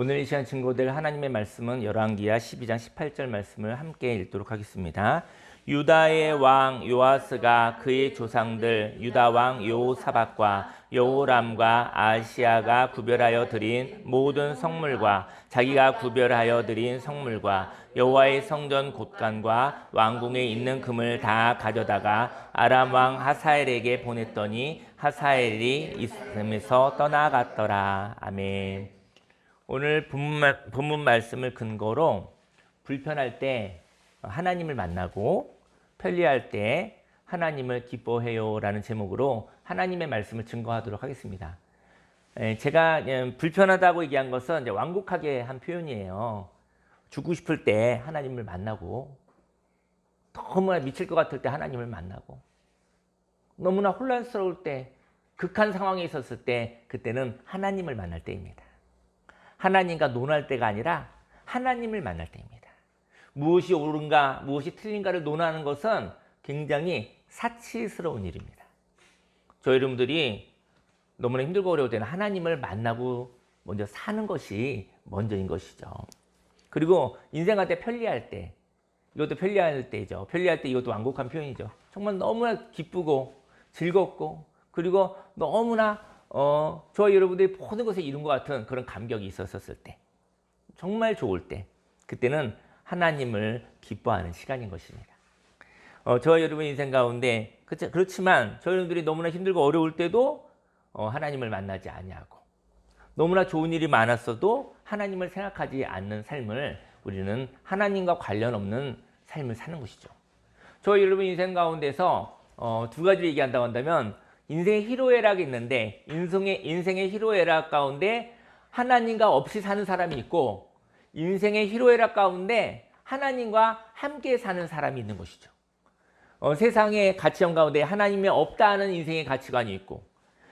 오늘 이 시간 친구들 하나님의 말씀은 열왕기하 12장 18절 말씀을 함께 읽도록 하겠습니다. 유다의 왕 요아스가 그의 조상들 유다 왕 여호사밧과 여호람과 아하시야가 구별하여 드린 모든 성물과 자기가 구별하여 드린 성물과 여호와의 성전 곳간과 왕궁에 있는 금을 다 가져다가 아람 왕 하사엘에게 보냈더니 하사엘이 있음에서 떠나갔더라. 아멘. 오늘 본문 말씀을 근거로 불편할 때 하나님을 만나고 편리할 때 하나님을 기뻐해요 라는 제목으로 하나님의 말씀을 증거하도록 하겠습니다. 제가 불편하다고 얘기한 것은 이제 완곡하게 한 표현이에요. 죽고 싶을 때 하나님을 만나고, 너무나 미칠 것 같을 때 하나님을 만나고, 너무나 혼란스러울 때, 극한 상황에 있었을 때, 그때는 하나님을 만날 때입니다. 하나님과 논할 때가 아니라 하나님을 만날 때입니다. 무엇이 옳은가, 무엇이 틀린가를 논하는 것은 굉장히 사치스러운 일입니다. 저희 여러분들이 너무나 힘들고 어려울 때는 하나님을 만나고 먼저 사는 것이 먼저인 것이죠. 그리고 인생할 때 편리할 때, 이것도 편리할 때이죠. 편리할 때 이것도 완곡한 표현이죠. 정말 너무나 기쁘고 즐겁고, 그리고 너무나 저와 여러분들이 모든 것에 이룬 것 같은 그런 감격이 있었을 때, 정말 좋을 때, 그때는 하나님을 기뻐하는 시간인 것입니다. 저와 여러분 인생 가운데 그렇지만 저희 여러분들이 너무나 힘들고 어려울 때도 하나님을 만나지 아니하고, 너무나 좋은 일이 많았어도 하나님을 생각하지 않는 삶을 우리는 하나님과 관련 없는 삶을 사는 것이죠. 저희 여러분 인생 가운데서 두 가지를 얘기한다고 한다면, 인생의 희로애락이 있는데 인생의 희로애락 가운데 하나님과 없이 사는 사람이 있고, 인생의 희로애락 가운데 하나님과 함께 사는 사람이 있는 것이죠. 세상의 가치관 가운데 하나님이 없다는 인생의 가치관이 있고,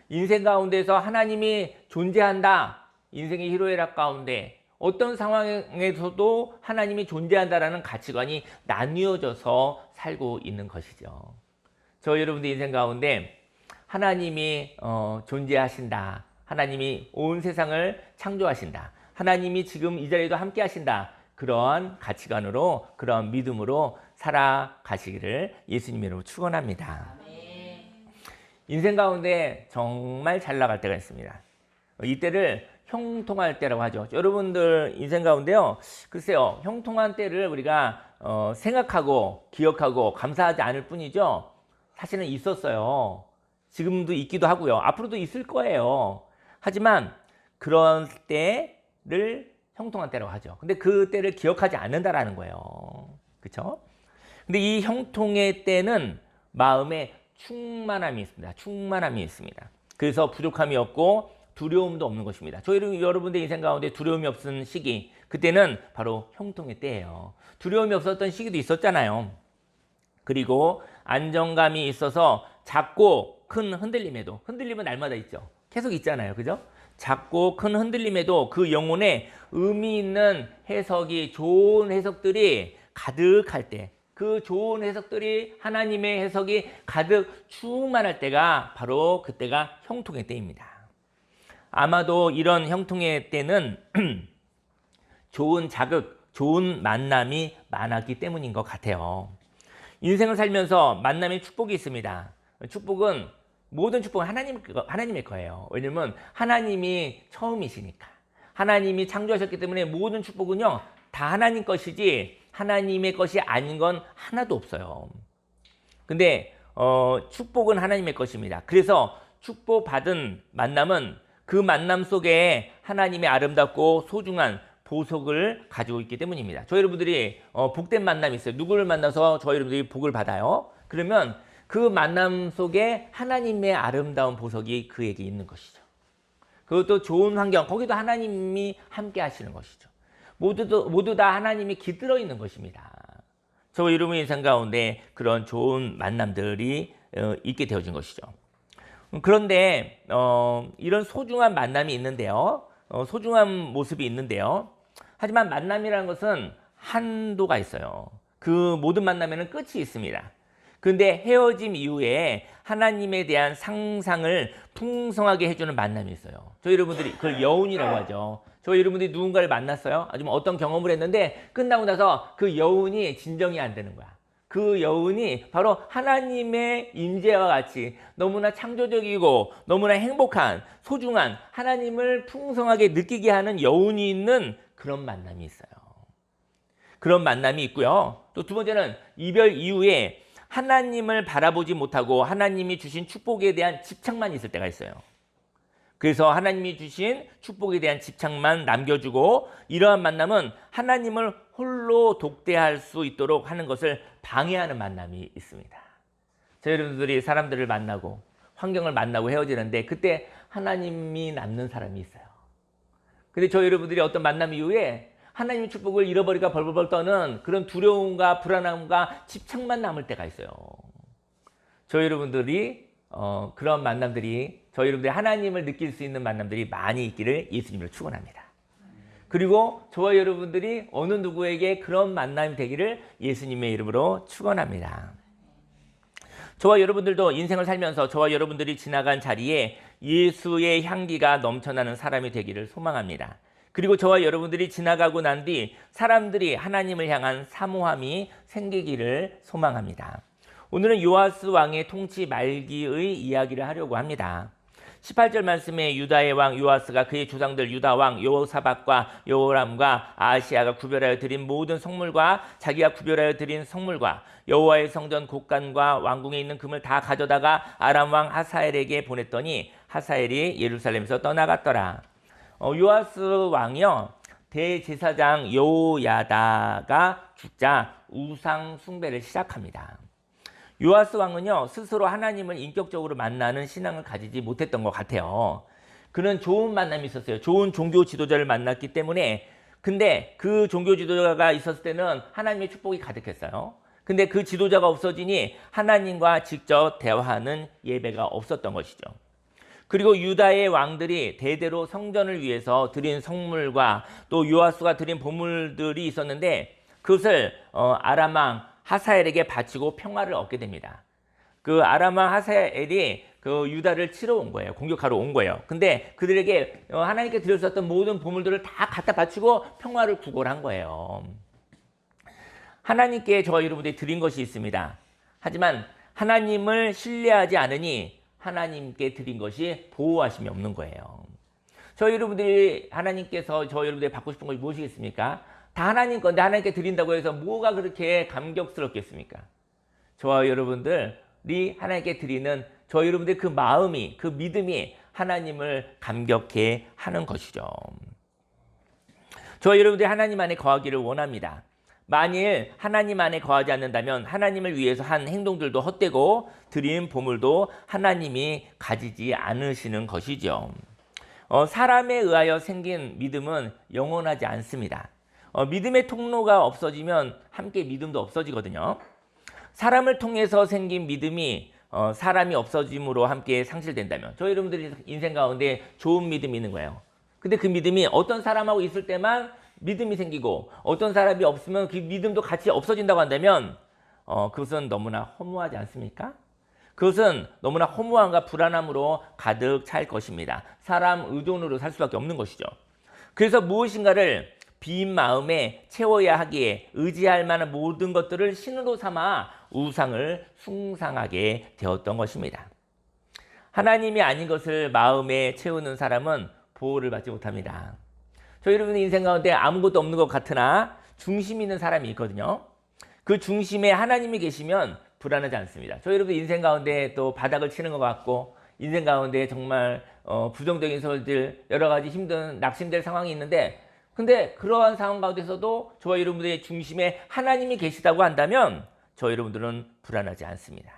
인생 가운데서 하나님이 존재한다, 인생의 희로애락 가운데 어떤 상황에서도 하나님이 존재한다라는 가치관이 나뉘어져서 살고 있는 것이죠. 저 여러분들 인생 가운데 하나님이 존재하신다, 하나님이 온 세상을 창조하신다, 하나님이 지금 이 자리에도 함께 하신다, 그러한 가치관으로, 그러한 믿음으로 살아가시기를 예수님 이름으로 축원합니다. 인생 가운데 정말 잘 나갈 때가 있습니다. 이때를 형통할 때라고 하죠. 여러분들 인생 가운데요, 글쎄요, 형통한 때를 우리가 생각하고 기억하고 감사하지 않을 뿐이죠, 사실은 있었어요. 지금도 있기도 하고요. 앞으로도 있을 거예요. 하지만 그런 때를 형통한 때라고 하죠. 근데 그 때를 기억하지 않는다라는 거예요. 그렇죠? 근데 이 형통의 때는 마음에 충만함이 있습니다. 충만함이 있습니다. 그래서 부족함이 없고 두려움도 없는 것입니다. 여러분들 인생 가운데 두려움이 없는 시기, 그때는 바로 형통의 때예요. 두려움이 없었던 시기도 있었잖아요. 그리고 안정감이 있어서 작고 큰 흔들림에도, 흔들림은 날마다 있죠. 계속 있잖아요. 그죠? 작고 큰 흔들림에도 그 영혼에 의미 있는 해석이, 좋은 해석들이 가득할 때, 그 좋은 해석들이, 하나님의 해석이 가득 충만할 때가 바로 그때가 형통의 때입니다. 아마도 이런 형통의 때는 좋은 자극, 좋은 만남이 많았기 때문인 것 같아요. 인생을 살면서 만남의 축복이 있습니다. 축복은, 모든 축복은 하나님의 거예요. 왜냐면 하나님이 처음이시니까. 하나님이 창조하셨기 때문에 모든 축복은요, 다 하나님 것이지 하나님의 것이 아닌 건 하나도 없어요. 근데 축복은 하나님의 것입니다. 그래서 축복받은 만남은 그 만남 속에 하나님의 아름답고 소중한 보석을 가지고 있기 때문입니다. 저희 여러분들이 복된 만남이 있어요. 누구를 만나서 저희 여러분들이 복을 받아요? 그러면 그 만남 속에 하나님의 아름다운 보석이 그에게 있는 것이죠. 그것도 좋은 환경, 거기도 하나님이 함께 하시는 것이죠. 모두 다 하나님이 깃들어 있는 것입니다. 저희 여러분의 인생 가운데 그런 좋은 만남들이 있게 되어진 것이죠. 그런데 이런 소중한 만남이 있는데요, 소중한 모습이 있는데요, 하지만 만남이라는 것은 한도가 있어요. 그 모든 만남에는 끝이 있습니다. 그런데 헤어짐 이후에 하나님에 대한 상상을 풍성하게 해주는 만남이 있어요. 저희 여러분들이 그걸 여운이라고 하죠. 저 여러분들이 누군가를 만났어요. 아주 어떤 경험을 했는데 끝나고 나서 그 여운이 진정이 안 되는 거야. 그 여운이 바로 하나님의 임재와 같이 너무나 창조적이고 너무나 행복한 소중한 하나님을 풍성하게 느끼게 하는 여운이 있는 그런 만남이 있어요. 그런 만남이 있고요. 또 두 번째는 이별 이후에 하나님을 바라보지 못하고 하나님이 주신 축복에 대한 집착만 있을 때가 있어요. 그래서 하나님이 주신 축복에 대한 집착만 남겨주고 이러한 만남은 하나님을 홀로 독대할 수 있도록 하는 것을 방해하는 만남이 있습니다. 저 여러분들이 사람들을 만나고 환경을 만나고 헤어지는데 그때 하나님이 남는 사람이 있어요. 근데 저 여러분들이 어떤 만남 이후에 하나님의 축복을 잃어버릴까 벌벌 떠는 그런 두려움과 불안함과 집착만 남을 때가 있어요. 저 여러분들이 그런 만남들이 저 여러분들이 하나님을 느낄 수 있는 만남들이 많이 있기를 예수님으로 축원합니다. 그리고 저와 여러분들이 어느 누구에게 그런 만남이 되기를 예수님의 이름으로 축원합니다. 저와 여러분들도 인생을 살면서 저와 여러분들이 지나간 자리에 예수의 향기가 넘쳐나는 사람이 되기를 소망합니다. 그리고 저와 여러분들이 지나가고 난 뒤 사람들이 하나님을 향한 사모함이 생기기를 소망합니다. 오늘은 요아스 왕의 통치 말기의 이야기를 하려고 합니다. 18절 말씀에 유다의 왕 요아스가 그의 조상들 유다 왕 여호사밧과 여호람과 아하시야가 구별하여 드린 모든 성물과 자기가 구별하여 드린 성물과 여호와의 성전 곡간과 왕궁에 있는 금을 다 가져다가 아람 왕 하사엘에게 보냈더니 하사엘이 예루살렘에서 떠나갔더라. 요아스 왕이요 대제사장 여호야다가 죽자 우상 숭배를 시작합니다. 요아스 왕은요 스스로 하나님을 인격적으로 만나는 신앙을 가지지 못했던 것 같아요. 그는 좋은 만남이 있었어요. 좋은 종교 지도자를 만났기 때문에. 근데 그 종교 지도자가 있었을 때는 하나님의 축복이 가득했어요. 근데 그 지도자가 없어지니 하나님과 직접 대화하는 예배가 없었던 것이죠. 그리고 유다의 왕들이 대대로 성전을 위해서 드린 성물과 또 요아스가 드린 보물들이 있었는데 그것을 아람 왕 하사엘에게 바치고 평화를 얻게 됩니다. 그 아람 왕 하사엘이 그 유다를 치러 온 거예요. 공격하러 온 거예요. 근데 그들에게 하나님께 드렸었던 모든 보물들을 다 갖다 바치고 평화를 구걸한 거예요. 하나님께 저와 여러분들이 드린 것이 있습니다. 하지만 하나님을 신뢰하지 않으니 하나님께 드린 것이 보호하심이 없는 거예요. 저희 여러분들이 하나님께서 저희 여러분들이 받고 싶은 것이 무엇이겠습니까? 다 하나님 건데 하나님께 드린다고 해서 뭐가 그렇게 감격스럽겠습니까? 저와 여러분들이 하나님께 드리는 저희 여러분들의 그 마음이 그 믿음이 하나님을 감격해 하는 것이죠. 저와 여러분들이 하나님 안에 거하기를 원합니다. 만일 하나님 안에 거하지 않는다면 하나님을 위해서 한 행동들도 헛되고 드린 보물도 하나님이 가지지 않으시는 것이죠. 사람에 의하여 생긴 믿음은 영원하지 않습니다. 믿음의 통로가 없어지면 함께 믿음도 없어지거든요. 사람을 통해서 생긴 믿음이 사람이 없어짐으로 함께 상실된다면 저희 여러분들이 인생 가운데 좋은 믿음이 있는 거예요. 근데 그 믿음이 어떤 사람하고 있을 때만 믿음이 생기고 어떤 사람이 없으면 그 믿음도 같이 없어진다고 한다면 그것은 너무나 허무하지 않습니까? 그것은 너무나 허무함과 불안함으로 가득 찰 것입니다. 사람 의존으로 살 수밖에 없는 것이죠. 그래서 무엇인가를 빈 마음에 채워야 하기에 의지할 만한 모든 것들을 신으로 삼아 우상을 숭상하게 되었던 것입니다. 하나님이 아닌 것을 마음에 채우는 사람은 보호를 받지 못합니다. 저희 여러분의 인생 가운데 아무것도 없는 것 같으나 중심 있는 사람이 있거든요. 그 중심에 하나님이 계시면 불안하지 않습니다. 저희 여러분 인생 가운데 또 바닥을 치는 것 같고 인생 가운데 정말 부정적인 소리들 여러 가지 힘든 낙심될 상황이 있는데 근데 그러한 상황 가운데서도 저와 여러분들의 중심에 하나님이 계시다고 한다면 저희 여러분들은 불안하지 않습니다.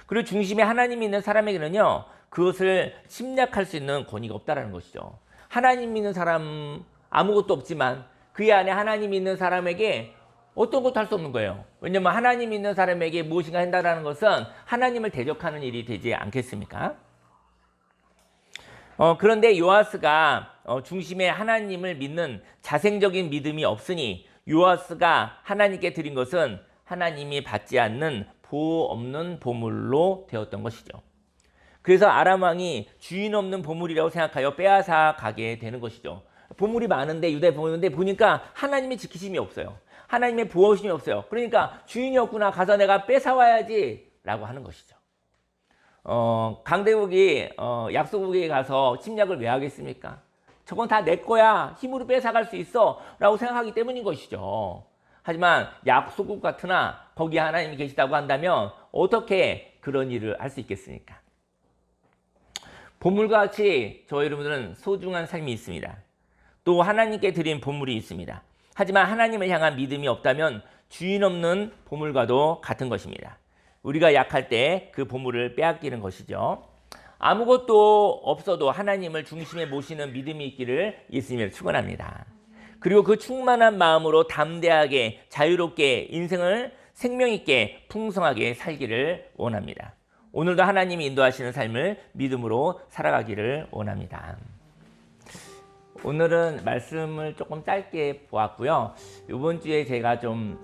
그리고 중심에 하나님이 있는 사람에게는요 그것을 침략할 수 있는 권위가 없다는 것이죠. 하나님 믿는 사람 아무것도 없지만 그의 안에 하나님이 있는 사람에게 어떤 것도 할 수 없는 거예요. 왜냐하면 하나님 있는 사람에게 무엇인가 한다는 것은 하나님을 대적하는 일이 되지 않겠습니까? 그런데 요아스가 중심에 하나님을 믿는 자생적인 믿음이 없으니 요아스가 하나님께 드린 것은 하나님이 받지 않는 보호 없는 보물로 되었던 것이죠. 그래서 아람 왕이 주인 없는 보물이라고 생각하여 빼앗아 가게 되는 것이죠. 보물이 많은데 유다에 보물인데 보니까 하나님의 지키심이 없어요. 하나님의 보호심이 없어요. 그러니까 주인이 없구나. 가서 내가 뺏어와야지 라고 하는 것이죠. 강대국이 약소국에 가서 침략을 왜 하겠습니까? 저건 다 내 거야. 힘으로 뺏어갈 수 있어 라고 생각하기 때문인 것이죠. 하지만 약소국 같으나 거기에 하나님이 계시다고 한다면 어떻게 그런 일을 할 수 있겠습니까? 보물과 같이 저희 여러분들은 소중한 삶이 있습니다. 또 하나님께 드린 보물이 있습니다. 하지만 하나님을 향한 믿음이 없다면 주인 없는 보물과도 같은 것입니다. 우리가 약할 때 그 보물을 빼앗기는 것이죠. 아무것도 없어도 하나님을 중심에 모시는 믿음이 있기를 예수님을 축원합니다. 그리고 그 충만한 마음으로 담대하게 자유롭게 인생을 생명 있게 풍성하게 살기를 원합니다. 오늘도 하나님이 인도하시는 삶을 믿음으로 살아가기를 원합니다. 오늘은 말씀을 조금 짧게 보았고요. 이번 주에 제가 좀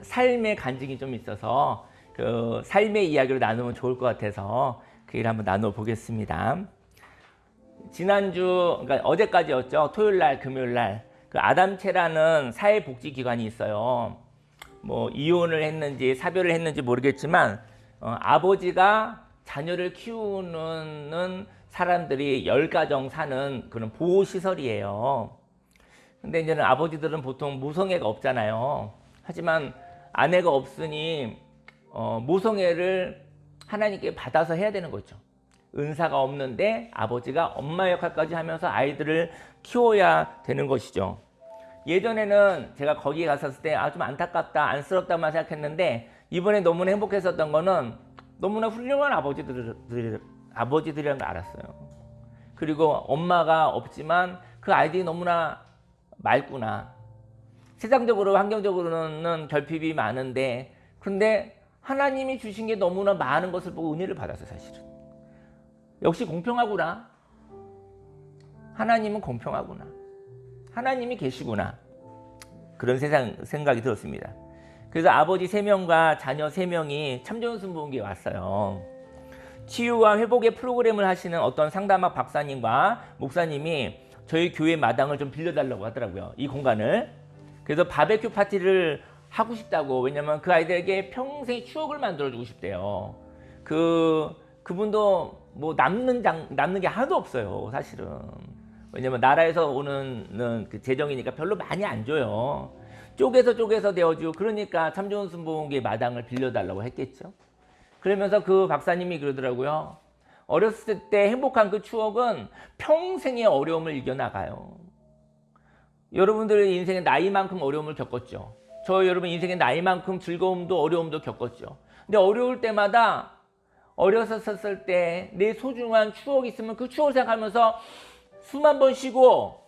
삶의 간증이 좀 있어서 그 삶의 이야기로 나누면 좋을 것 같아서 그 일 한번 나눠 보겠습니다. 지난주, 그러니까 어제까지였죠. 토요일 날, 금요일 날 그 아담체라는 사회복지기관이 있어요. 뭐 이혼을 했는지 사별을 했는지 모르겠지만 아버지가 자녀를 키우는 사람들이 10가정 사는 그런 보호시설이에요. 근데 이제는 아버지들은 보통 모성애가 없잖아요. 하지만 아내가 없으니 모성애를 하나님께 받아서 해야 되는 거죠. 은사가 없는데 아버지가 엄마 역할까지 하면서 아이들을 키워야 되는 것이죠. 예전에는 제가 거기에 갔었을 때 좀 안타깝다, 안쓰럽다만 생각했는데 이번에 너무나 행복했었던 거는 너무나 훌륭한 아버지들이라는 걸 알았어요. 그리고 엄마가 없지만 그 아이들이 너무나 맑구나. 세상적으로 환경적으로는 결핍이 많은데 근데 하나님이 주신 게 너무나 많은 것을 보고 은혜를 받았어요. 사실은 역시 공평하구나. 하나님은 공평하구나. 하나님이 계시구나. 그런 생각이 들었습니다. 그래서 아버지 3명과 자녀 3명이 참전순복에 왔어요. 치유와 회복의 프로그램을 하시는 어떤 상담학 박사님과 목사님이 저희 교회 마당을 좀 빌려달라고 하더라고요. 이 공간을. 그래서 바베큐 파티를 하고 싶다고. 왜냐면 그 아이들에게 평생 추억을 만들어주고 싶대요. 그분도 뭐 남는 게 하나도 없어요. 사실은. 왜냐면 나라에서 오는 그 재정이니까 별로 많이 안 줘요. 쪼개서 되어주고 그러니까 참 좋은 순복의 마당을 빌려달라고 했겠죠. 그러면서 그 박사님이 그러더라고요. 어렸을 때 행복한 그 추억은 평생의 어려움을 이겨나가요. 여러분들의 인생의 나이만큼 어려움을 겪었죠. 저 여러분 인생의 나이만큼 즐거움도 어려움도 겪었죠. 근데 어려울 때마다 어렸었을 때 내 소중한 추억이 있으면 그 추억을 생각하면서 수만 번 쉬고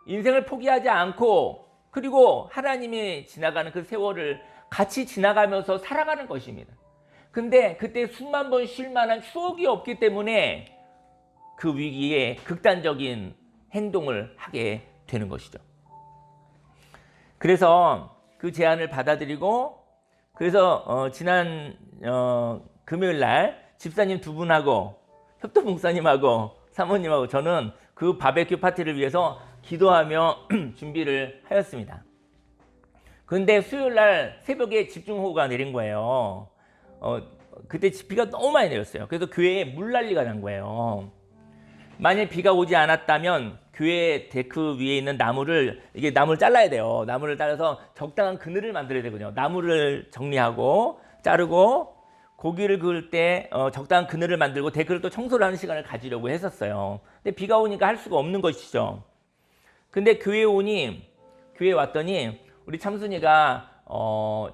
인생을 포기하지 않고 그리고 하나님이 지나가는 그 세월을 같이 지나가면서 살아가는 것입니다. 근데 그때 수만 번 쉴 만한 추억이 없기 때문에 그 위기에 극단적인 행동을 하게 되는 것이죠. 그래서 그 제안을 받아들이고 그래서 지난 금요일 날 집사님 2분하고 협동 목사님하고 사모님하고 저는 그 바베큐 파티를 위해서 기도하며 준비를 하였습니다. 그런데 수요일 날 새벽에 집중호우가 내린 거예요. 그때 비가 너무 많이 내렸어요. 그래서 교회에 물난리가 난 거예요. 만약 비가 오지 않았다면 교회 데크 위에 있는 나무를 잘라야 돼요. 나무를 잘라서 적당한 그늘을 만들어야 되거든요. 나무를 정리하고 자르고 고기를 구울 때 적당한 그늘을 만들고 데크를 또 청소를 하는 시간을 가지려고 했었어요. 근데 비가 오니까 할 수가 없는 것이죠. 근데 교회에 왔더니 우리 참순이가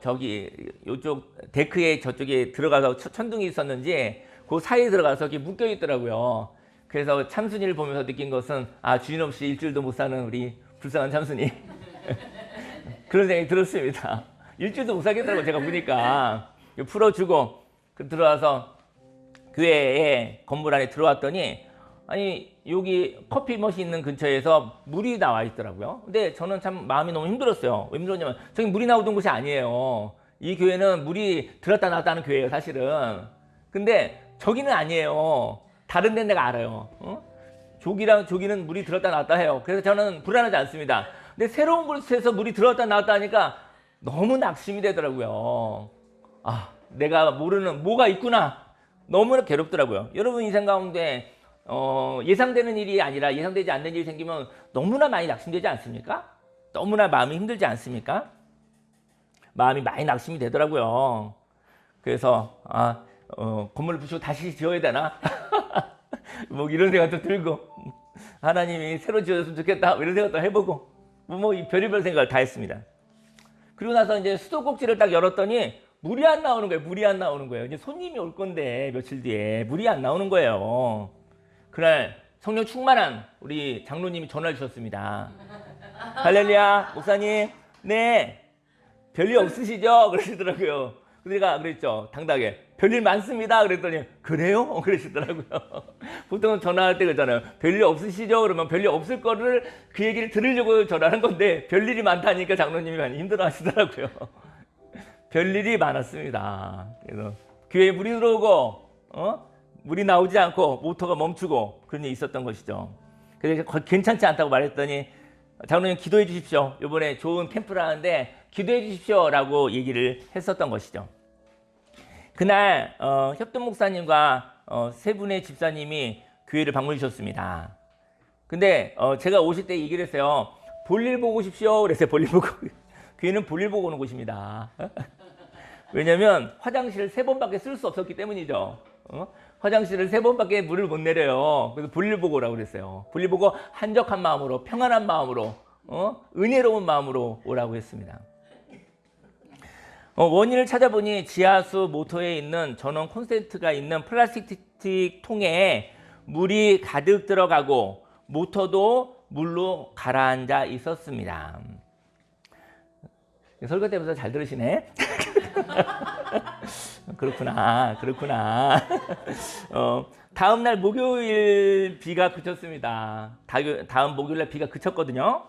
저기 요쪽 데크에 저쪽에 들어가서 천둥이 있었는지 그 사이에 들어가서 이렇게 묶여 있더라고요. 그래서 참순이를 보면서 느낀 것은 주인 없이 일주일도 못 사는 우리 불쌍한 참순이 그런 생각이 들었습니다. 일주일도 못 살겠더라고요. 제가 보니까 풀어주고 들어와서 교회에 건물 안에 들어왔더니 아니 여기 커피 머신 있는 근처에서 물이 나와 있더라고요. 근데 저는 참 마음이 너무 힘들었어요. 왜 힘들었냐면 저기 물이 나오던 곳이 아니에요. 이 교회는 물이 들었다 나왔다 하는 교회예요, 사실은. 근데 저기는 아니에요. 다른 데는 내가 알아요. 조기랑 조기는 물이 들었다 나왔다 해요. 그래서 저는 불안하지 않습니다. 근데 새로운 물수에서 물이 들었다 나왔다 하니까 너무 낙심이 되더라고요. 아, 내가 모르는 뭐가 있구나. 너무나 괴롭더라고요. 여러분 인생 가운데 예상되는 일이 아니라 예상되지 않는 일이 생기면 너무나 많이 낙심되지 않습니까? 너무나 마음이 힘들지 않습니까? 마음이 많이 낙심이 되더라고요. 그래서 건물을 부수고 다시 지어야 되나? 뭐 이런 생각도 들고 하나님이 새로 지어줬으면 좋겠다 이런 생각도 해보고 뭐 별의별 생각을 다 했습니다. 그리고 나서 이제 수도꼭지를 딱 열었더니 물이 안 나오는 거예요. 물이 안 나오는 거예요. 이제 손님이 올 건데 며칠 뒤에 물이 안 나오는 거예요. 그날 성령 충만한 우리 장로님이 전화를 주셨습니다. 할렐루야, 목사님, 네, 별일 없으시죠? 그러시더라고요. 내가 그랬죠, 당당하게 별일 많습니다. 그랬더니 그래요? 그러시더라고요. 보통은 전화할 때 그러잖아요. 별일 없으시죠? 그러면 별일 없을 거를 그 얘기를 들으려고 전화하는 건데 별일이 많다니까 장로님이 많이 힘들어하시더라고요. 별일이 많았습니다. 그래서 교회에 물이 들어오고 물이 나오지 않고 모터가 멈추고 그런 일이 있었던 것이죠. 그래서 괜찮지 않다고 말했더니 장로님 기도해 주십시오. 이번에 좋은 캠프를 하는데 기도해 주십시오 라고 얘기를 했었던 것이죠. 그날 협동 목사님과 세 분의 집사님이 교회를 방문해 주셨습니다. 근데 제가 오실 때 얘기를 했어요. 볼일 보고 오십시오. 그랬어요. 볼일 보고. 교회는 볼일 보고 오는 곳입니다. 왜냐면 화장실을 3번밖에 쓸 수 없었기 때문이죠. 화장실을 3번밖에 물을 못 내려요. 그래서 볼일 보고 오라고 그랬어요. 볼일 보고 한적한 마음으로, 평안한 마음으로, 은혜로운 마음으로 오라고 했습니다. 원인을 찾아보니 지하수 모터에 있는 전원 콘센트가 있는 플라스틱 통에 물이 가득 들어가고 모터도 물로 가라앉아 있었습니다. 설교 때부터 잘 들으시네. 그렇구나. 다음 날 목요일 비가 그쳤습니다. 다음 목요일 날 비가 그쳤거든요.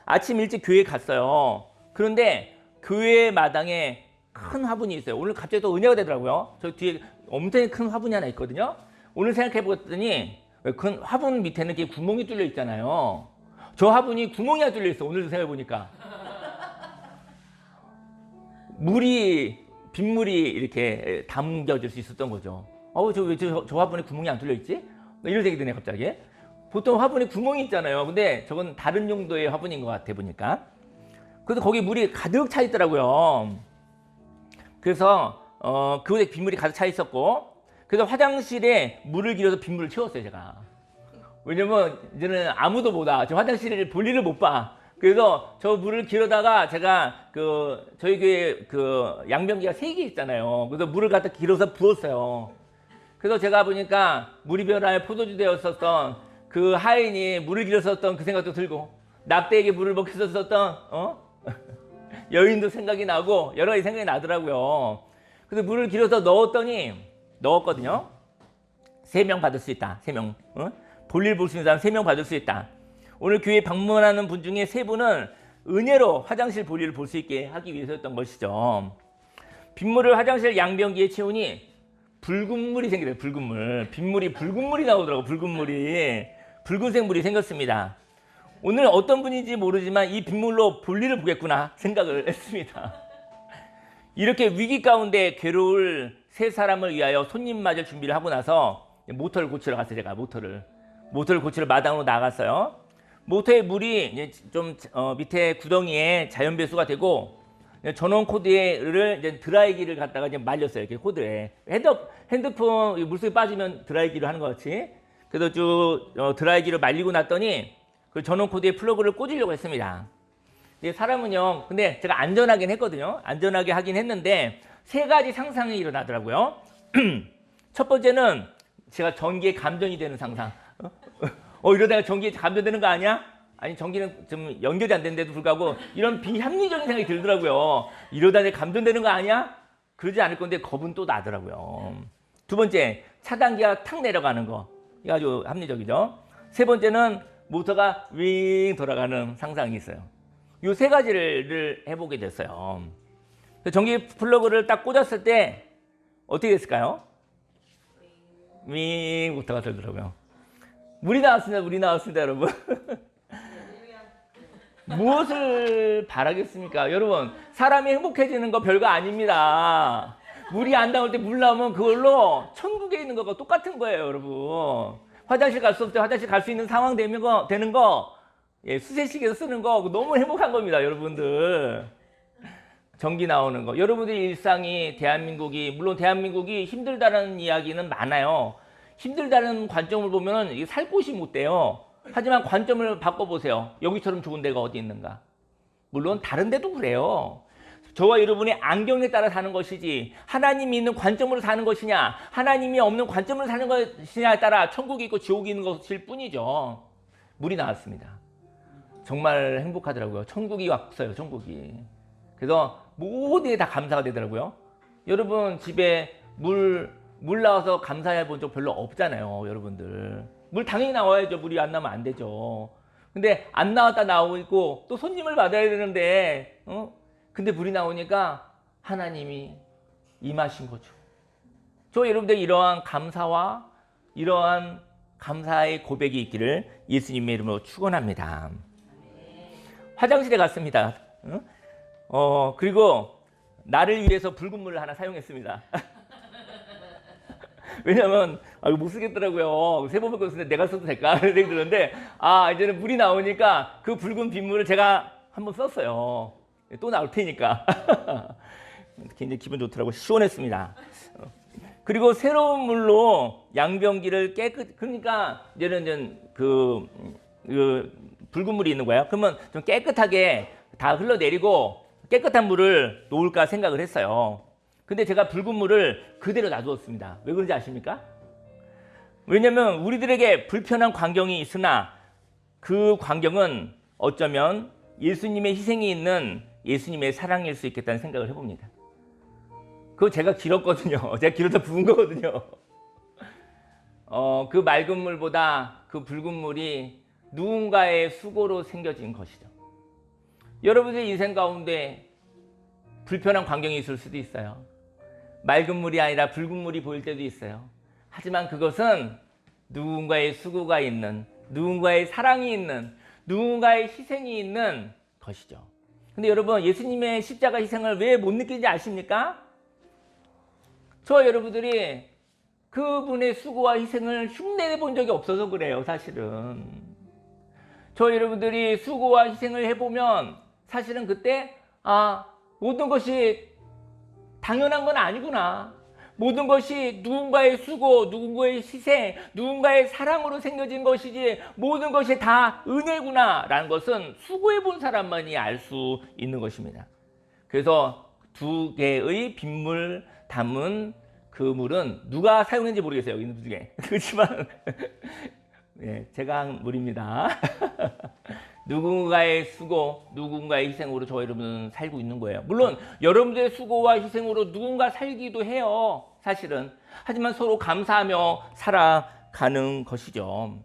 아침 일찍 교회에 갔어요. 그런데 교회 마당에 큰 화분이 있어요. 오늘 갑자기 또 은혜가 되더라고요. 저 뒤에 엄청나게 큰 화분이 하나 있거든요. 오늘 생각해 봤더니 큰 화분 밑에는 이렇게 구멍이 뚫려 있잖아요. 저 화분이 구멍이 하나 뚫려 있어. 오늘도 생각해 보니까. 빗물이 이렇게 담겨질 수 있었던 거죠. 저 화분에 구멍이 안 뚫려 있지? 이런 생각이 드네, 갑자기. 보통 화분에 구멍이 있잖아요. 근데 저건 다른 용도의 화분인 것 같아, 보니까. 그래서 거기 물이 가득 차 있더라고요. 그래서, 그곳에 빗물이 가득 차 있었고, 그래서 화장실에 물을 길어서 빗물을 채웠어요, 제가. 왜냐면, 이제는 아무도 못 와. 저 화장실을 볼 일을 못 봐. 그래서 저 물을 길어다가 제가 저희 교회 양변기가 3개 있잖아요. 그래서 물을 갖다 길어서 부었어요. 그래서 제가 보니까 물이 변화에 포도주 되었었던 그 하인이 물을 길었었던 그 생각도 들고 납대에게 물을 먹였었던 여인도 생각이 나고 여러 가지 생각이 나더라고요. 그래서 물을 길어서 넣었거든요. 3명 받을 수 있다. 3명. 볼일 볼 수 있는 사람 3명 받을 수 있다. 오늘 교회 방문하는 분 중에 3분은 은혜로 화장실 볼일을 볼 수 있게 하기 위해서였던 것이죠. 빗물을 화장실 양변기에 채우니 붉은 물이 생기더라고요. 붉은 물. 빗물이 붉은 물이 나오더라고요. 붉은 물이. 붉은색 물이 생겼습니다. 오늘 어떤 분인지 모르지만 이 빗물로 볼일을 보겠구나 생각을 했습니다. 이렇게 위기 가운데 괴로울 3사람을 위하여 손님 맞을 준비를 하고 나서 모터를 고치러 갔어요. 제가 모터를 고치러 마당으로 나갔어요. 모터의 물이 이제 좀 밑에 구덩이에 자연 배수가 되고 전원 코드를 이제 드라이기를 갖다가 이제 말렸어요. 이렇게 코드에 핸드폰 물속에 빠지면 드라이기를 하는 것 같이. 그래서 쭉 드라이기를 말리고 났더니 그 전원 코드에 플러그를 꽂으려고 했습니다. 사람은요, 근데 제가 안전하긴 했거든요. 안전하게 하긴 했는데 3가지 상상이 일어나더라고요. 첫 번째는 제가 전기에 감전이 되는 상상. 이러다가 전기에 감전되는 거 아니야? 아니, 전기는 좀 연결이 안 되는데도 불구하고 이런 비합리적인 생각이 들더라고요. 이러다 내가 감전되는 거 아니야? 그러지 않을 건데 겁은 또 나더라고요. 두 번째, 차단기가 탁 내려가는 거. 이거 아주 합리적이죠. 세 번째는 모터가 윙 돌아가는 상상이 있어요. 이 3가지를 해보게 됐어요. 전기 플러그를 딱 꽂았을 때 어떻게 됐을까요? 윙 모터가 돌더라고요. 물이 나왔습니다. 물이 나왔습니다, 여러분. 무엇을 바라겠습니까? 여러분, 사람이 행복해지는 거 별거 아닙니다. 물이 안 나올 때 물 나오면 그걸로 천국에 있는 거가 똑같은 거예요, 여러분. 화장실 갈 수 없을 때 화장실 갈 수 있는 상황 되는 거, 예, 수세식에서 쓰는 거 너무 행복한 겁니다, 여러분들. 전기 나오는 거. 여러분들 일상이 물론 대한민국이 힘들다는 이야기는 많아요. 힘들다는 관점을 보면 이게 살 곳이 못 돼요. 하지만 관점을 바꿔보세요. 여기처럼 좋은 데가 어디 있는가? 물론 다른 데도 그래요. 저와 여러분의 안경에 따라 사는 것이지 하나님이 있는 관점으로 사는 것이냐 하나님이 없는 관점으로 사는 것이냐에 따라 천국이 있고 지옥이 있는 것일 뿐이죠. 물이 나왔습니다. 정말 행복하더라고요. 천국이 왔어요. 천국이. 그래서 모든 게 다 감사가 되더라고요. 여러분 집에 물 나와서 감사해 본 적 별로 없잖아요. 여러분들. 물 당연히 나와야죠. 물이 안 나오면 안 되죠. 근데 안 나왔다 나오고 있고 또 손님을 받아야 되는데 근데 물이 나오니까 하나님이 임하신 거죠. 저 여러분들 이러한 감사와 이러한 감사의 고백이 있기를 예수님의 이름으로 축원합니다. 화장실에 갔습니다. 그리고 나를 위해서 붉은 물을 하나 사용했습니다. 왜냐면 이거 못 쓰겠더라고요. 세 번밖에 없는데 내가 써도 될까? 그런 생각이 드는데 이제는 물이 나오니까 그 붉은 빗물을 제가 한번 썼어요. 또 나올 테니까. 굉장히 기분 좋더라고. 시원했습니다. 그리고 새로운 물로 양변기를 그러니까 이제는 그 붉은 물이 있는 거예요. 그러면 좀 깨끗하게 다 흘러내리고 깨끗한 물을 놓을까 생각을 했어요. 근데 제가 붉은 물을 그대로 놔두었습니다. 왜 그런지 아십니까? 왜냐면 우리들에게 불편한 광경이 있으나 그 광경은 어쩌면 예수님의 희생이 있는 예수님의 사랑일 수 있겠다는 생각을 해봅니다. 그거 제가 길었거든요. 제가 길어서 부은 거거든요. 그 맑은 물보다 그 붉은 물이 누군가의 수고로 생겨진 것이죠. 여러분의 인생 가운데 불편한 광경이 있을 수도 있어요. 맑은 물이 아니라 붉은 물이 보일 때도 있어요. 하지만 그것은 누군가의 수고가 있는, 누군가의 사랑이 있는, 누군가의 희생이 있는 것이죠. 근데 여러분, 예수님의 십자가 희생을 왜 못 느끼는지 아십니까? 저 여러분들이 그분의 수고와 희생을 흉내내 본 적이 없어서 그래요, 사실은. 저 여러분들이 수고와 희생을 해보면 사실은 그때 모든 것이 당연한 건 아니구나. 모든 것이 누군가의 수고, 누군가의 희생, 누군가의 사랑으로 생겨진 것이지 모든 것이 다 은혜구나 라는 것은 수고해 본 사람만이 알 수 있는 것입니다. 그래서 2개의 빗물 담은 그 물은 누가 사용했는지 모르겠어요. 여기 있는 분 중에. 그렇지만 네, 제가 한 물입니다. 누군가의 수고, 누군가의 희생으로 저 여러분은 살고 있는 거예요. 물론 여러분들의 수고와 희생으로 누군가 살기도 해요. 사실은. 하지만 서로 감사하며 살아가는 것이죠.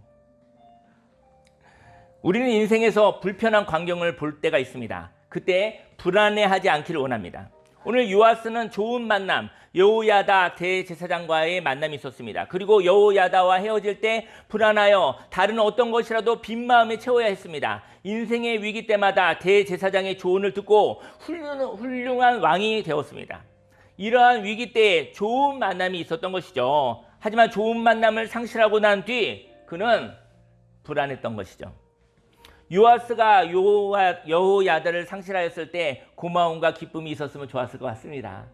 우리는 인생에서 불편한 광경을 볼 때가 있습니다. 그때 불안해하지 않기를 원합니다. 오늘 요아스는 좋은 만남, 여호야다 대제사장과의 만남이 있었습니다. 그리고 여호야다와 헤어질 때 불안하여 다른 어떤 것이라도 빈 마음에 채워야 했습니다. 인생의 위기 때마다 대제사장의 조언을 듣고 훌륭한 왕이 되었습니다. 이러한 위기 때에 좋은 만남이 있었던 것이죠. 하지만 좋은 만남을 상실하고 난 뒤 그는 불안했던 것이죠. 요아스가 여호야다를 상실하였을 때 고마움과 기쁨이 있었으면 좋았을 것 같습니다.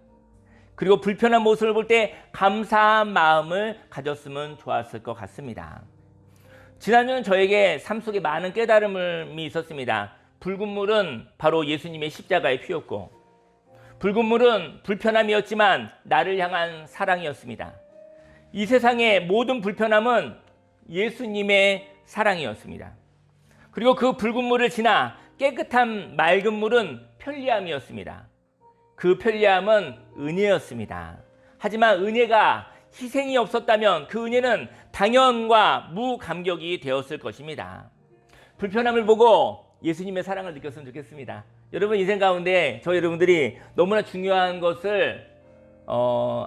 그리고 불편한 모습을 볼 때 감사한 마음을 가졌으면 좋았을 것 같습니다. 지난주는 저에게 삶 속에 많은 깨달음이 있었습니다. 붉은 물은 바로 예수님의 십자가의 피였고 붉은 물은 불편함이었지만 나를 향한 사랑이었습니다. 이 세상의 모든 불편함은 예수님의 사랑이었습니다. 그리고 그 붉은 물을 지나 깨끗한 맑은 물은 편리함이었습니다. 그 편리함은 은혜였습니다. 하지만 은혜가 희생이 없었다면 그 은혜는 당연과 무감격이 되었을 것입니다. 불편함을 보고 예수님의 사랑을 느꼈으면 좋겠습니다. 여러분 인생 가운데 저 여러분들이 너무나 중요한 것을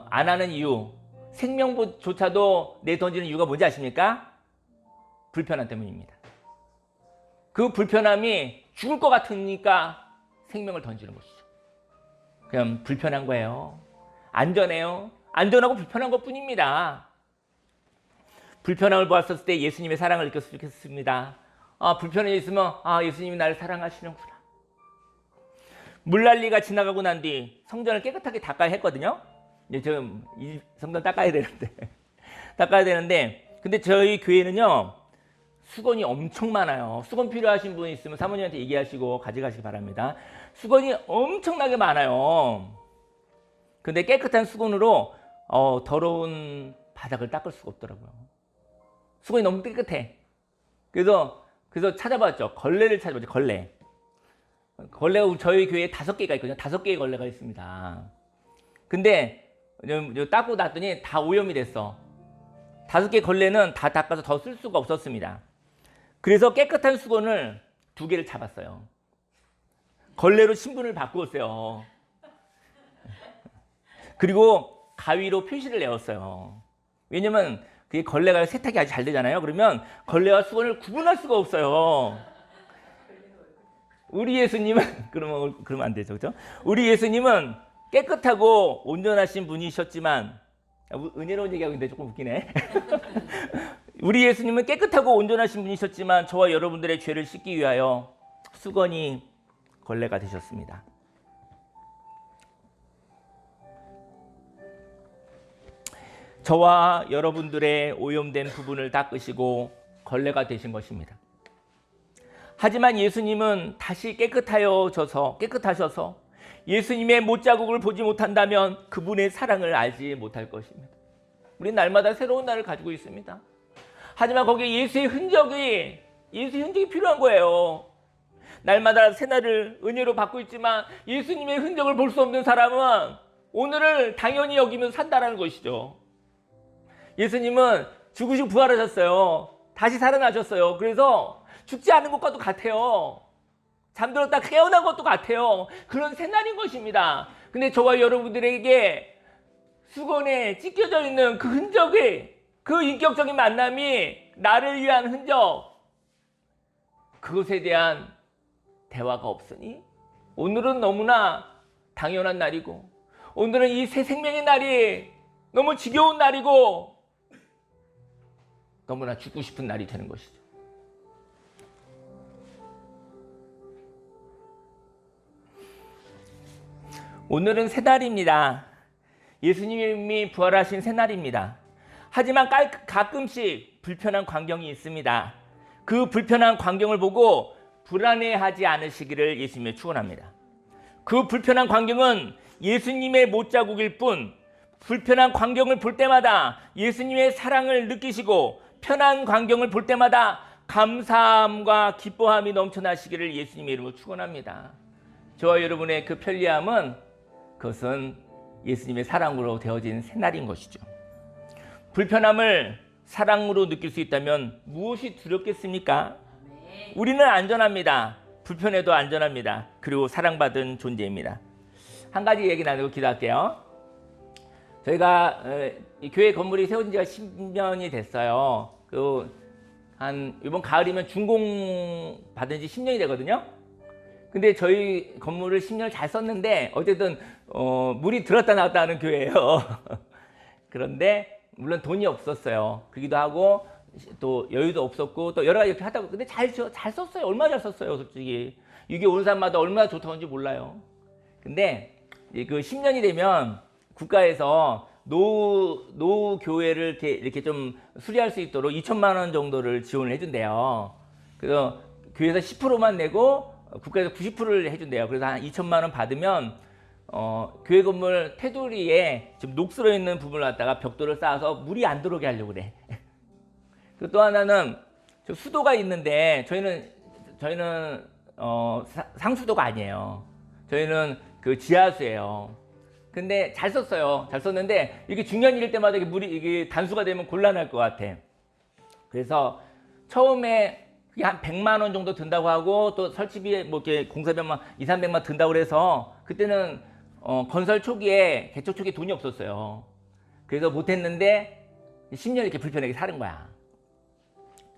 안 하는 이유, 생명조차도 내던지는 이유가 뭔지 아십니까? 불편함 때문입니다. 그 불편함이 죽을 것 같으니까 생명을 던지는 것이죠. 그냥 불편한 거예요. 안전해요. 안전하고 불편한 것뿐입니다. 불편함을 보았을 때 예수님의 사랑을 느꼈으면 좋겠습니다. 불편해 있으면 예수님이 나를 사랑하시는구나. 물난리가 지나가고 난 뒤 성전을 깨끗하게 닦아야 했거든요. 이제 지금 이 성전 닦아야 되는데 근데 저희 교회는요 수건이 엄청 많아요. 수건 필요하신 분 있으면 사모님한테 얘기하시고 가져가시기 바랍니다. 수건이 엄청나게 많아요. 근데 깨끗한 수건으로 더러운 바닥을 닦을 수가 없더라고요. 수건이 너무 깨끗해. 그래서 찾아봤죠. 걸레를 찾아봤죠. 걸레가 저희 교회에 5개가 있거든요. 5개의 걸레가 있습니다. 근데 닦고 났더니 다 오염이 됐어. 5개 걸레는 다 닦아서 더 쓸 수가 없었습니다. 그래서 깨끗한 수건을 2개를 잡았어요. 걸레로 신분을 바꾸었어요. 그리고 가위로 표시를 내었어요. 왜냐면 그게 걸레가 세탁이 아주 잘 되잖아요. 그러면 걸레와 수건을 구분할 수가 없어요. 우리 예수님은 그러면 안 되죠, 그렇죠? 우리 예수님은 깨끗하고 온전하신 분이셨지만 은혜로운 얘기하고 있는데 조금 웃기네. 우리 예수님은 깨끗하고 온전하신 분이셨지만 저와 여러분들의 죄를 씻기 위하여 수건이 걸레가 되셨습니다. 저와 여러분들의 오염된 부분을 닦으시고 걸레가 되신 것입니다. 하지만 예수님은 다시 깨끗하셔서 예수님의 못자국을 보지 못한다면 그분의 사랑을 알지 못할 것입니다. 우리는 날마다 새로운 날을 가지고 있습니다. 하지만 거기에 예수의 흔적이 필요한 거예요. 날마다 새날을 은혜로 받고 있지만 예수님의 흔적을 볼 수 없는 사람은 오늘을 당연히 여기면서 산다라는 것이죠. 예수님은 죽으시고 부활하셨어요. 다시 살아나셨어요. 그래서 죽지 않은 것과도 같아요. 잠들었다 깨어난 것도 같아요. 그런 새날인 것입니다. 근데 저와 여러분들에게 수건에 찢겨져 있는 그 흔적이, 그 인격적인 만남이 나를 위한 흔적, 그것에 대한 대화가 없으니 오늘은 너무나 당연한 날이고, 오늘은 이 새 생명의 날이 너무 지겨운 날이고 너무나 죽고 싶은 날이 되는 것이죠. 오늘은 새날입니다. 예수님이 부활하신 새날입니다. 하지만 가끔씩 불편한 광경이 있습니다. 그 불편한 광경을 보고 불안해하지 않으시기를 예수님이 축원합니다. 그 불편한 광경은 예수님의 못자국일 뿐, 불편한 광경을 볼 때마다 예수님의 사랑을 느끼시고 편한 광경을 볼 때마다 감사함과 기뻐함이 넘쳐나시기를 예수님의 이름으로 축원합니다. 저와 여러분의 그 편리함은 그것은 예수님의 사랑으로 되어진 새날인 것이죠. 불편함을 사랑으로 느낄 수 있다면 무엇이 두렵겠습니까? 우리는 안전합니다. 불편해도 안전합니다. 그리고 사랑받은 존재입니다. 한 가지 얘기 나누고 기도할게요. 저희가 이 교회 건물이 세워진 지가 10년이 됐어요. 이번 가을이면 준공 받은 지 10년이 되거든요. 근데 저희 건물을 10년을 잘 썼는데 어쨌든 물이 들었다 나왔다 하는 교회예요. 그런데 물론 돈이 없었어요. 그기도 하고 또 여유도 없었고 또 여러 가지 이렇게 하다가 근데 잘 썼어요. 얼마나 잘 썼어요, 솔직히. 이게 오는 사람마다 얼마나 좋다는지 몰라요. 근데 그 10년이 되면 국가에서 노후 교회를 이렇게 좀 수리할 수 있도록 2천만 원 정도를 지원을 해준대요. 그래서 교회에서 10%만 내고 국가에서 90%를 해준대요. 그래서 한 2천만 원 받으면 교회 건물 테두리에 지금 녹슬어 있는 부분을 갖다가 벽돌을 쌓아서 물이 안 들어오게 하려고 그래. 그리고 또 하나는 수도가 있는데 저희는 상수도가 아니에요. 저희는 그 지하수예요. 근데 잘 썼어요. 잘 썼는데 이게 중요한 일일 때마다 이게 단수가 되면 곤란할 것 같아. 그래서 처음에 한 100만 원 정도 든다고 하고 또 설치비에 뭐 이렇게 공사비만 200~300만 든다고 그래서 그때는 건설 초기에 개척 초기에 돈이 없었어요. 그래서 못했는데 10년 이렇게 불편하게 사는 거야.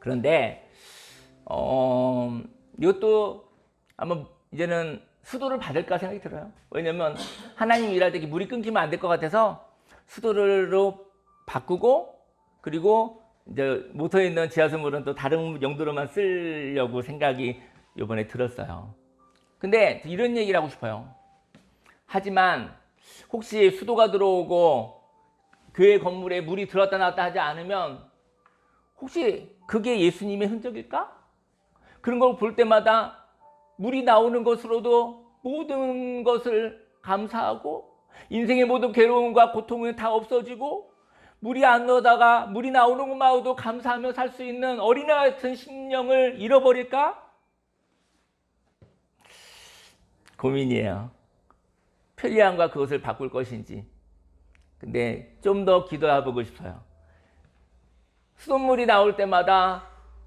그런데 이것도 아마 이제는 수도를 받을까 생각이 들어요. 왜냐면 하나님 일할 때 물이 끊기면 안 될 것 같아서 수도로 바꾸고, 그리고 이제 모터에 있는 지하수물은 또 다른 용도로만 쓰려고 생각이 이번에 들었어요. 근데 이런 얘기를 하고 싶어요. 하지만 혹시 수도가 들어오고 교회 건물에 물이 들었다 나왔다 하지 않으면 혹시 그게 예수님의 흔적일까? 그런 걸 볼 때마다 물이 나오는 것으로도 모든 것을 감사하고, 인생의 모든 괴로움과 고통은 다 없어지고, 물이 안 나오다가 물이 나오는 것만으로도 감사하며 살 수 있는 어린애 같은 심령을 잃어버릴까? 고민이에요. 편리함과 그것을 바꿀 것인지. 근데 좀 더 기도해보고 싶어요. 수돗물이 나올 때마다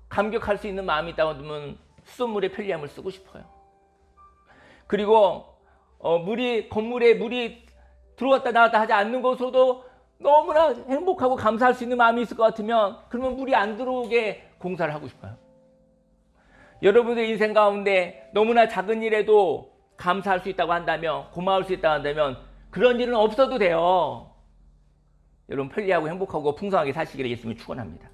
감격할 수 있는 마음이 있다고 하면 수돗물의 편리함을 쓰고 싶어요. 그리고 건물에 물이 들어왔다 나왔다 하지 않는 것으로도 너무나 행복하고 감사할 수 있는 마음이 있을 것 같으면, 그러면 물이 안 들어오게 공사를 하고 싶어요. 여러분의 인생 가운데 너무나 작은 일에도 감사할 수 있다고 한다면, 고마울 수 있다고 한다면 그런 일은 없어도 돼요. 여러분 편리하고 행복하고 풍성하게 사시기를 예수님이 축원합니다.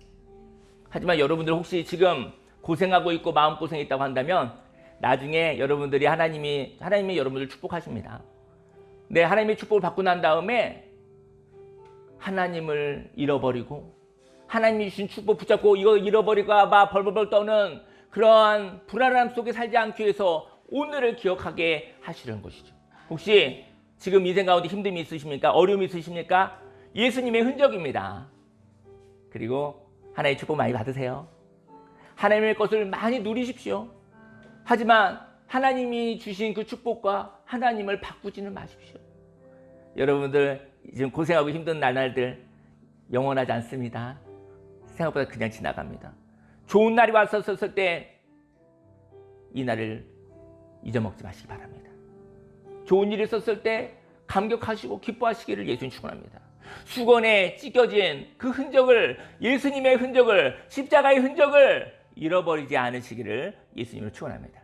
하지만 여러분들 혹시 지금 고생하고 있고 마음고생이 있다고 한다면 나중에 여러분들이 하나님이 여러분들을 축복하십니다. 네, 하나님의 축복을 받고 난 다음에 하나님을 잃어버리고 하나님이 주신 축복 붙잡고 이거 잃어버릴까 봐 벌벌벌 떠는 그러한 불안함 속에 살지 않기 위해서 오늘을 기억하게 하시려는 것이죠. 혹시 지금 인생 가운데 힘듦이 있으십니까? 어려움이 있으십니까? 예수님의 흔적입니다. 그리고 하나님의 축복 많이 받으세요. 하나님의 것을 많이 누리십시오. 하지만 하나님이 주신 그 축복과 하나님을 바꾸지는 마십시오. 여러분들 지금 고생하고 힘든 나날들 영원하지 않습니다. 생각보다 그냥 지나갑니다. 좋은 날이 왔었을 때 이 날을 잊어먹지 마시기 바랍니다. 좋은 일이 있었을 때 감격하시고 기뻐하시기를 예수님 축원합니다. 수건에 찢겨진 그 흔적을, 예수님의 흔적을, 십자가의 흔적을 잃어버리지 않으시기를 예수님을 축원합니다.